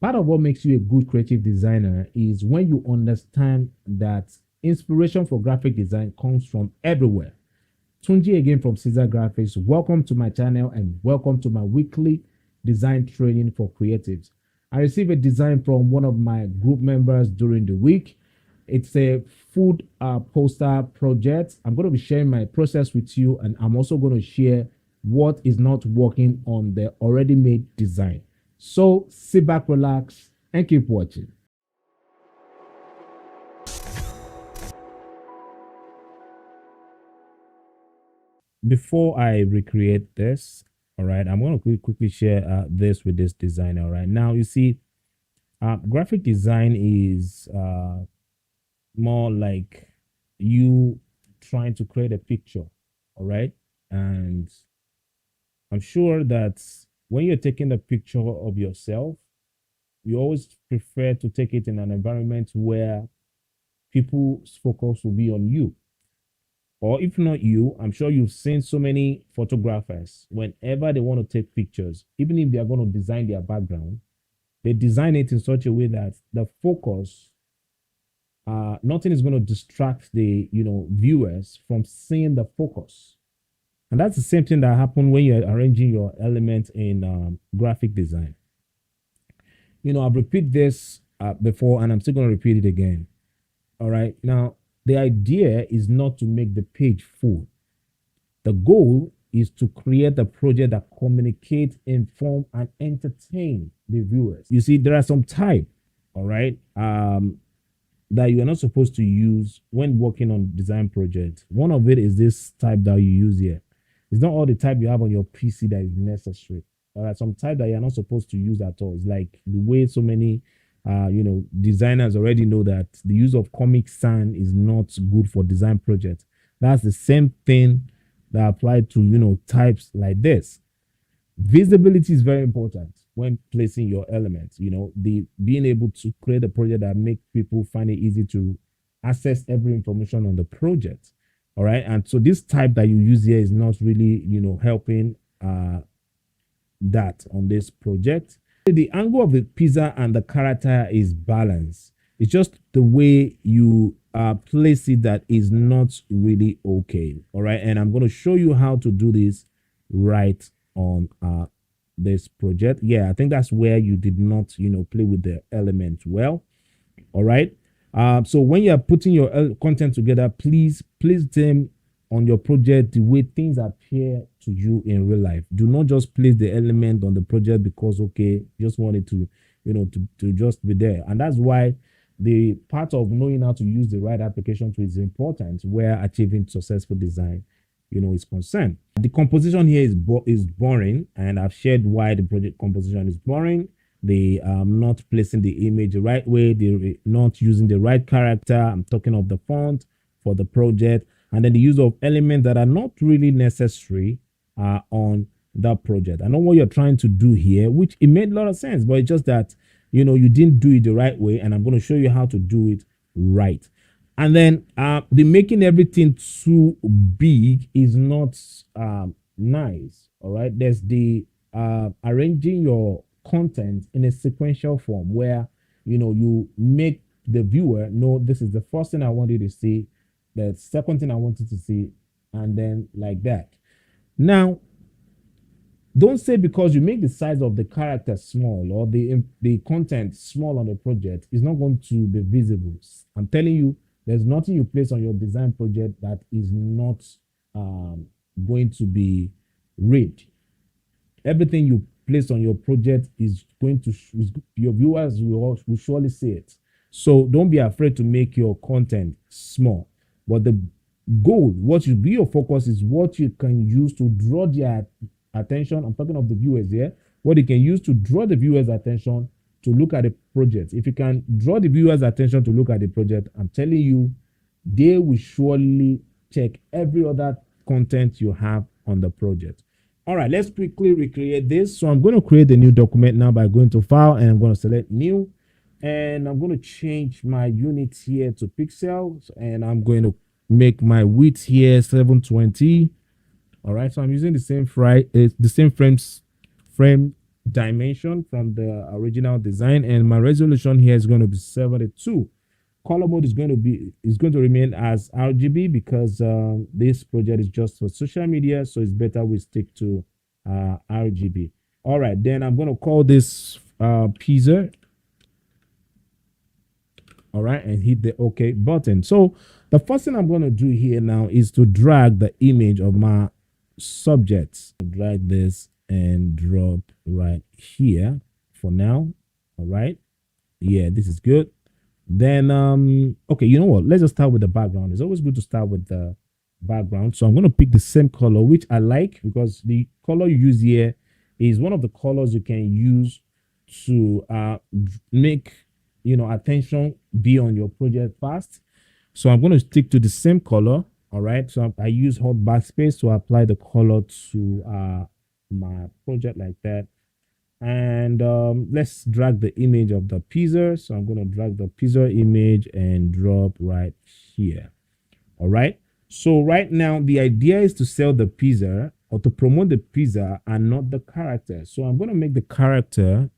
Part of what makes you a good creative designer is when you understand that inspiration for graphic design comes from everywhere. Tunji again from Ceasar Graphics. Welcome to my channel and welcome to my weekly design training for creatives. I received a design from one of my group members during the week. It's a food poster project. I'm going to be sharing my process with you, and I'm also going to share what is not working on the already made design. So sit back, relax, and keep watching. Before I recreate this, all right, I'm going to quickly share this with this design. All right, now you see, graphic design is more like you trying to create a picture, all right, and I'm sure that when you're taking a picture of yourself, you always prefer to take it in an environment where people's focus will be on you. Or if not you, I'm sure you've seen so many photographers, whenever they want to take pictures, even if they are going to design their background, they design it in such a way that the focus, nothing is going to distract the viewers from seeing the focus. And that's the same thing that happens when you're arranging your elements in graphic design. I've repeated this before, and I'm still going to repeat it again. All right. Now, the idea is not to make the page full. The goal is to create a project that communicates, inform, and entertain the viewers. You see, there are some type, all right, that you are not supposed to use when working on design projects. One of it is this type that you use here. It's not all the type you have on your PC that is necessary. All right, some type that you're not supposed to use at all. It's like the way so many designers already know that the use of Comic Sans is not good for design projects. That's the same thing that applied to types like this. Visibility is very important when placing your elements. The being able to create a project that make people find it easy to access every information on the project. All right, and so this type that you use here is not really helping that on this project. The angle of the pizza and the character is balanced. It's just the way you place it that is not really okay. All right, and I'm going to show you how to do this right on this project. Yeah, I think that's where you did not play with the element well. All right, so when you're putting your content together, please place them on your project the way things appear to you in real life. Do not just place the element on the project because you just want it to to just be there. And that's why the part of knowing how to use the right application tool is important where achieving successful design is concerned. The composition here is boring, and I've shared why the project composition is boring. They not placing the image the right way, they're not using the right character. I'm talking of the font for the project, and then the use of elements that are not really necessary on that project. I know what you're trying to do here, which it made a lot of sense, but it's just that you didn't do it the right way, and I'm going to show you how to do it right. And then the making everything too big is not nice. All right, there's the arranging your content in a sequential form where you make the viewer know this is the first thing I want you to see, the second thing I want you to see, and then like that. Now, don't say because you make the size of the character small or the content small on the project is not going to be visible. I'm telling you, there's nothing you place on your design project that is not going to be read. Everything you place on your project is going to your viewers will surely see it. So don't be afraid to make your content small. But the goal, what should be your focus, is what you can use to draw their attention. I'm talking of the viewers here. What you can use to draw the viewers' attention to look at the project. If you can draw the viewers' attention to look at the project, I'm telling you, they will surely check every other content you have on the project. All right, let's quickly recreate this. So I'm going to create a new document now by going to File, and I'm going to select New. And I'm going to change my unit here to pixels, and I'm going to make my width here 720. All right, so I'm using the same frame dimension from the original design, and my resolution here is going to be 72. Color mode is going to remain as RGB because this project is just for social media, so it's better we stick to RGB. All right, then I'm going to call this Pizza. All right, and hit the OK button. So the first thing I'm going to do here now is to drag the image of my subjects. Drag this and drop right here for now. All right, yeah, this is good. Then okay, you know what, let's just start with the background. It's always good to start with the background. So I'm going to pick the same color, which I like, because the color you use here is one of the colors you can use to make attention be on your project fast. So I'm going to stick to the same color. All right, so I use hot backspace to apply the color to my project like that. And let's drag the image of the pizza. So I'm going to drag the pizza image and drop right here. All right, so right now the idea is to sell the pizza or to promote the pizza and not the character. So I'm going to make the character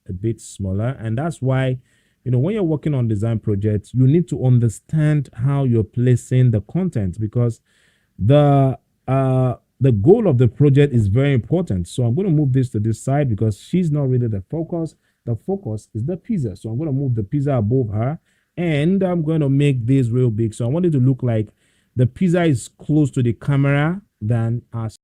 a bit smaller, and that's why when you're working on design projects, you need to understand how you're placing the content, because the goal of the project is very important. So I'm going to move this to this side because she's not really the focus. The focus is the pizza. So I'm going to move the pizza above her, and I'm going to make this real big. So I want it to look like the pizza is close to the camera than us.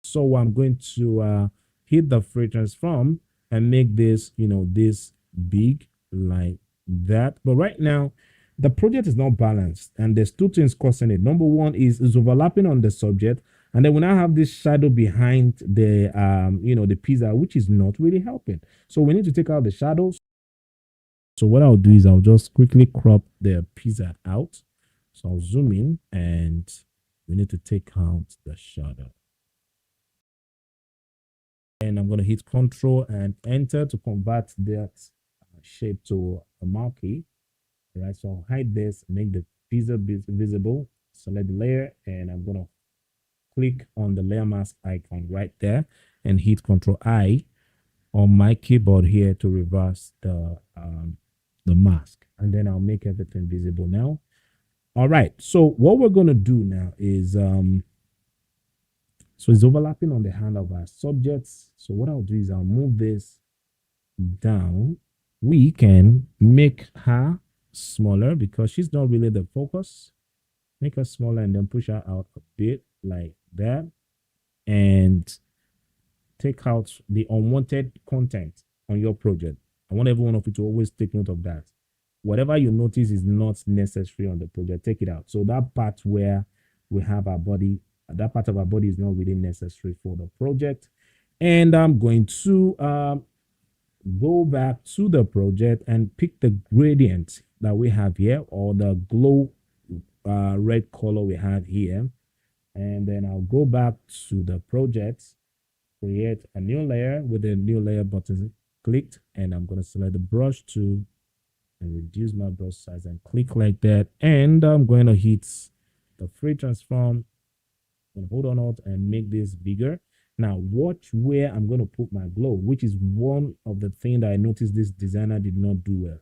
So I'm going to hit the free transform and make this this big like that. But right now the project is not balanced, and there's two things causing it. Number one is overlapping on the subject, and then we now have this shadow behind the the pizza, which is not really helping. So we need to take out the shadows. So what I'll do is I'll just quickly crop the pizza out. So I'll zoom in, and we need to take out the shadow. And I'm going to hit Control and Enter to convert that shape to a marquee. All right, so I'll hide this, make the pizza visible, select the layer, and I'm going to click on the layer mask icon right there and hit Control I on my keyboard here to reverse the mask, and then I'll make everything visible now. All right, so what we're going to do now is so it's overlapping on the hand of our subjects. So what I'll do is I'll move this down. We can make her smaller because she's not really the focus. Make her smaller and then push her out a bit like that, and take out the unwanted content on your project. I want every one of you to always take note of that. Whatever you notice is not necessary on the project, take it out. So that part where we have our body, that part of our body is not really necessary for the project. And I'm going to go back to the project and pick the gradient that we have here, or the glow red color we have here. And then I'll go back to the project, create a new layer with the new layer button clicked, and I'm going to select the brush tool and reduce my brush size and click like that. And I'm going to hit the free transform and hold on out and make this bigger. Now watch where I'm going to put my glow, which is one of the things that I noticed this designer did not do well.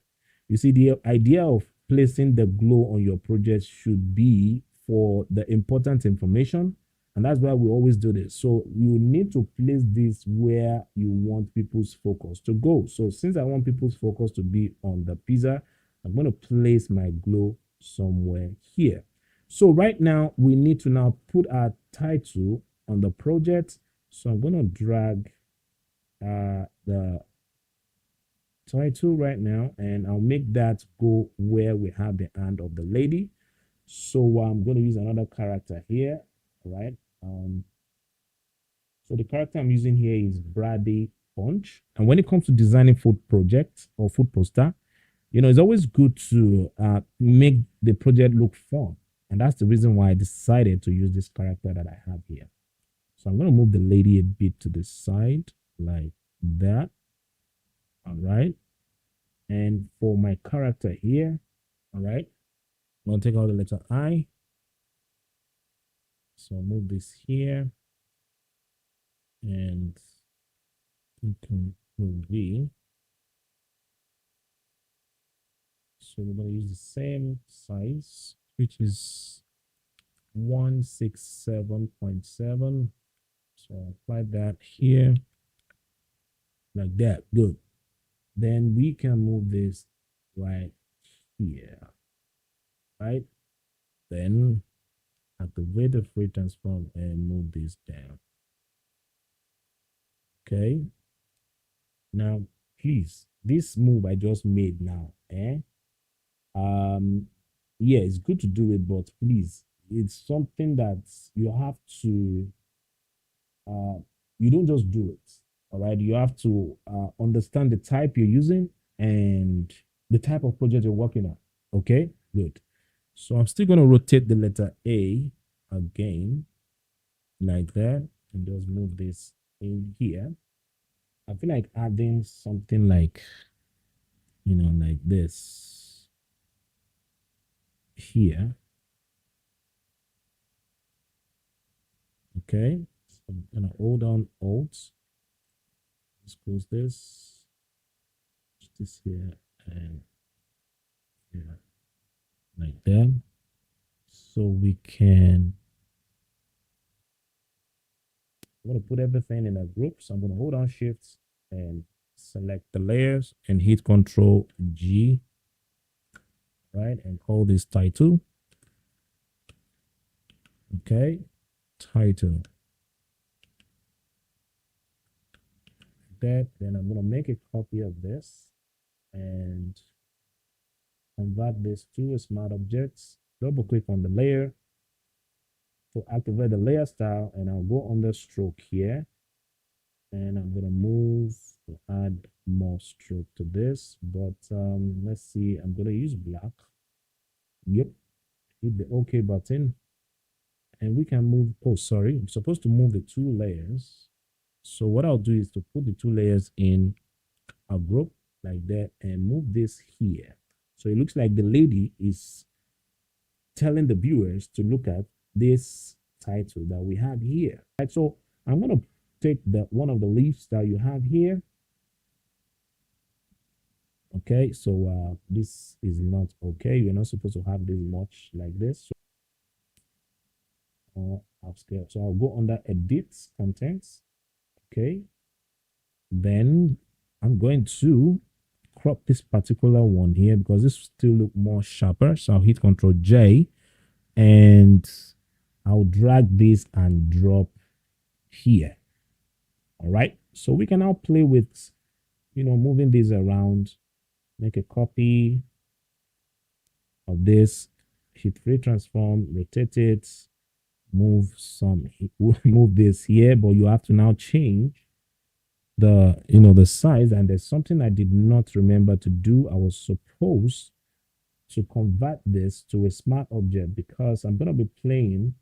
You see, the idea of placing the glow on your project should be for the important information, and that's why we always do this. So you need to place this where you want people's focus to go. So since I want people's focus to be on the pizza, I'm going to place my glow somewhere here. So right now we need to now put our title on the project. So I'm going to drag the title right now, and I'll make that go where we have the hand of the lady. So I'm going to use another character here. All right. So the character I'm using here is Brady Punch. And when it comes to designing food projects or food poster, it's always good to make the project look fun. And that's the reason why I decided to use this character that I have here. So I'm going to move the lady a bit to the side like that. All right. And for my character here, all right, I'm going to take out the letter I. So I'll move this here and Control V. So we're going to use the same size, which is 167.7. So I'll apply that here like that. Good. Then we can move this right here, right? Then activate the free transform and move this down. Okay. Now, please, this move I just made now, um, yeah, it's good to do it, but please, it's something that you have to, uh, you don't just do it. All right. You have to understand the type you're using and the type of project you're working on. Okay. Good. So I'm still going to rotate the letter A again, like that, and just move this in here. I feel like adding something like, like this here. Okay. So I'm going to hold on Alt. Let's close this here, and here, like that. So we can, I'm going to put everything in a group. So I'm going to hold on Shift and select the layers and hit Control G, right? And call this title. Okay. Title. That. Then I'm going to make a copy of this and convert this to a smart objects. Double click on the layer to activate the layer style, and I'll go under stroke here, and I'm going to move to add more stroke to this, but let's see, I'm going to use black. Yep. Hit the OK button, and we can move. Oh, sorry, I'm supposed to move the two layers. So what I'll do is to put the two layers in a group like that and move this here. So it looks like the lady is telling the viewers to look at this title that we have here. Right, so I'm going to take the one of the leaves that you have here. Okay, so this is not okay. You're not supposed to have this much like this. So, upscale. So I'll go under edit contents. Okay, then I'm going to crop this particular one here because this still look more sharper. So I'll hit Control J and I'll drag this and drop here. All right, so we can now play with, moving this around, make a copy of this, hit free transform, rotate it, move move this here, but you have to now change the size. And there's something I did not remember to do. I was supposed to convert this to a smart object because I'm going to be playing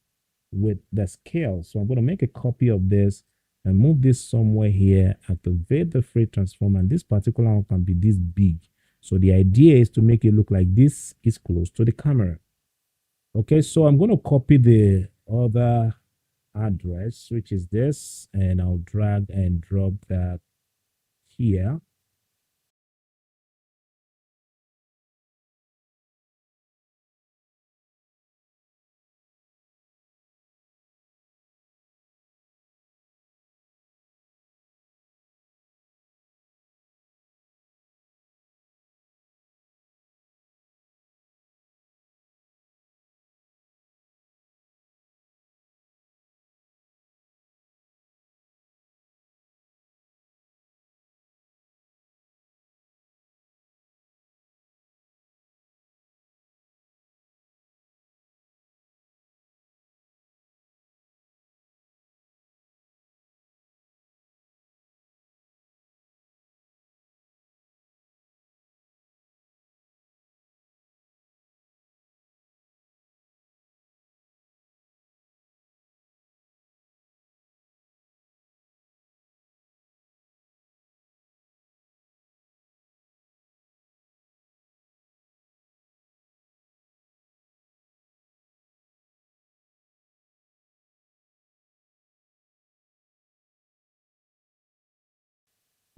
with the scale. So I'm going to make a copy of this and move this somewhere here, activate the free transform, and this particular one can be this big. So the idea is to make it look like this is close to the camera. Okay, so I'm going to copy the other address, which is this, and I'll drag and drop that here.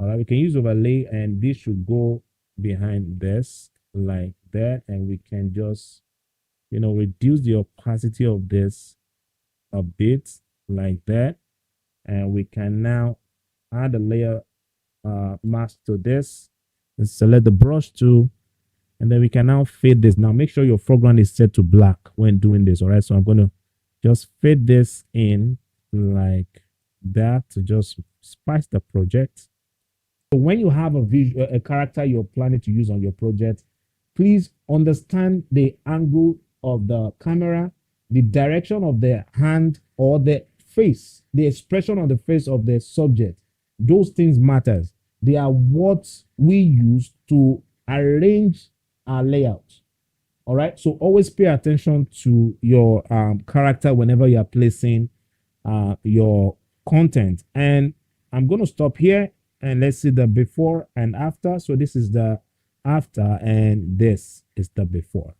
All right, we can use overlay, and this should go behind this like that, and we can just, reduce the opacity of this a bit like that, and we can now add a layer mask to this and select the brush tool, and then we can now fade this. Now make sure your foreground is set to black when doing this. All right, so I'm going to just fade this in like that to just spice the project. So when you have a character you're planning to use on your project, please understand the angle of the camera, the direction of the hand or the face, the expression on the face of the subject. Those things matters. They are what we use to arrange our layout. All right. So always pay attention to your character whenever you are placing your content. And I'm going to stop here, and let's see the before and after. So this is the after, and this is the before.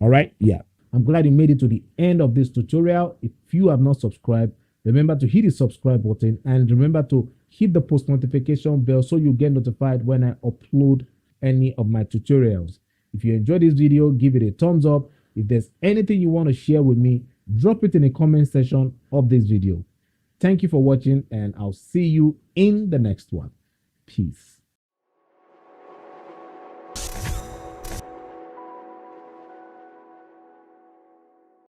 All right. Yeah. I'm glad you made it to the end of this tutorial. If you have not subscribed, remember to hit the subscribe button, and remember to hit the post notification bell so you get notified when I upload any of my tutorials. If you enjoyed this video, give it a thumbs up. If there's anything you want to share with me, drop it in the comment section of this video. Thank you for watching, and I'll see you in the next one. Peace.